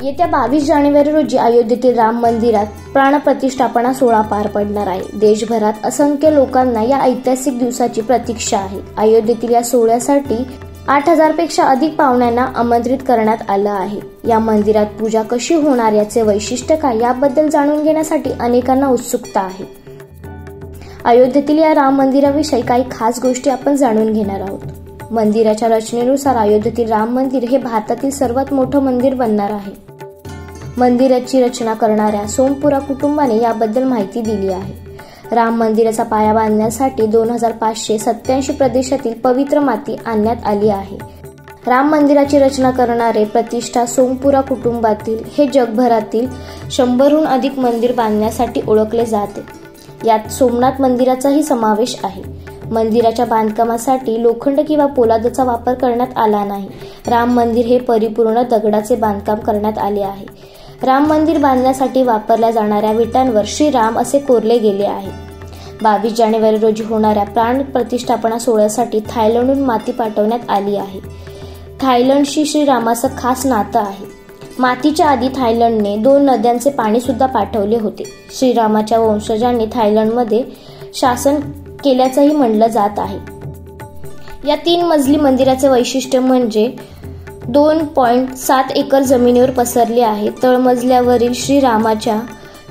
येत्या 22 जानेवारी रोजी अयोध्येतील राम मंदिरात प्राणप्रतिष्ठापना सोहळा पार पडणार आहे। देशभरात असंख्य लोकांना या ऐतिहासिक दिवसाची प्रतीक्षा आहे। अयोध्येतील या सोहळ्यासाठी 8000 पेक्षा अधिक पाहुण्यांना आमंत्रित करण्यात आलं आहे। या मंदिरात पूजा कशी होणार, याचे वैशिष्ट्य काय, याबद्दल जाणून घेण्यासाठी अनेकांना उत्सुकता आहे। अयोध्येतील या राम मंदिराविषयी काही खास गोष्टी आपण जाणून घेणार आहोत। मंदिराच्या रचनेनुसार अयोध्येतील राम मंदिर हे भारतातील सर्वात मोठं मंदिर बनणार आहे। मंदिराची रचना करणाऱ्या सोमपुरा कुटुंबाने याबद्दल माहिती दिली आहे। राम मंदिराचा पाया बांधण्यासाठी 2587 प्रदेशातील पवित्र माती आणण्यात आली आहे। राम मंदिराची रचना करणारे प्रतिष्ठा सोमपुरा कुटुंबातील हे जगभरातील 100हून अधिक मंदिर बांधण्यासाठी ओळखले जाते। यात सोमनाथ मंदिराचाही समावेश आहे। मंदिराच्या बांधकामासाठी लोखंड किंवा पोलादाचा वापर करण्यात आला नाही। राम मंदिर हे परिपूर्ण दगडाचे बांधकाम करण्यात आले आहे। राम मंदिर बांधण्यासाठी वापरल्या जाणाऱ्या विटांवर श्रीराम असे कोरले गेले आहे। 22 जानेवारी रोजी होणाऱ्या प्राण प्रतिष्ठापना सोहळ्यासाठी थायलंडहून माती पाठवण्यात आली आहे। थायलंडशी श्रीरामाचं खास नातं आहे। मातीच्या आधी थायलंडने 2 नद्यांचे पाणी सुद्धा पाठवले होते। श्रीरामाच्या वंशजांनी थायलंडमध्ये शासन केल्याचंही म्हणलं जात आहे। या 3 मजली मंदिराचे वैशिष्ट्य म्हणजे 2.7 एकर जमिनीवर पसरले आहे। तळमजल्यावरील श्रीरामाच्या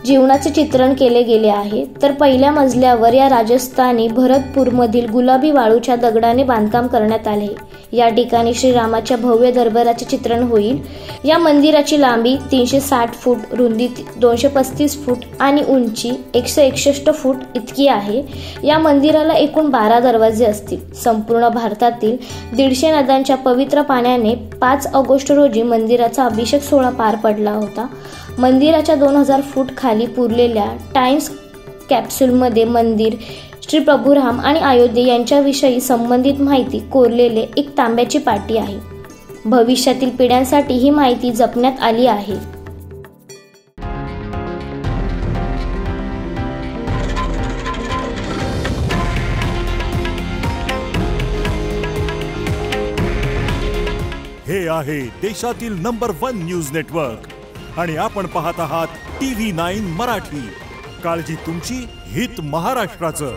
जीवनाचे चित्रण केले गेले आहे, तर पहिल्या मजल्यावर या राजस्थानी भरतपूरमधील गुलाबी वाळूच्या दगडाने बांधकाम करण्यात आले। या ठिकाणी श्रीरामाच्या भव्य दरबाराचे चित्रण होईल। या मंदिराची लांबी 360 फूट, रुंदी 235 फूट आणि उंची 161 फूट इतकी आहे। या मंदिराला एकूण 12 दरवाजे असतील। संपूर्ण भारतातील 150 नद्यांच्या पवित्र पाण्याने 5 ऑगस्ट रोजी मंदिराचा अभिषेक सोहळा पार पडला होता। मंदिराच्या 2000 फूट खाली पुरलेल्या टाइम्स कॅप्सूलमध्ये मंदिर, श्री प्रभुराम आणि अयोध्ये यांच्याविषयी संबंधित माहिती कोरलेले एक तांब्याची पाटी आहे। भविष्यातील पिढ्यांसाठी ही माहिती जपण्यात आली आहे। हे आहे देशातील नंबर 1 न्यूज नेटवर्क आणि आपण पाहत आहात TV9 मराठी। काळजी तुमची, हित महाराष्ट्राचं।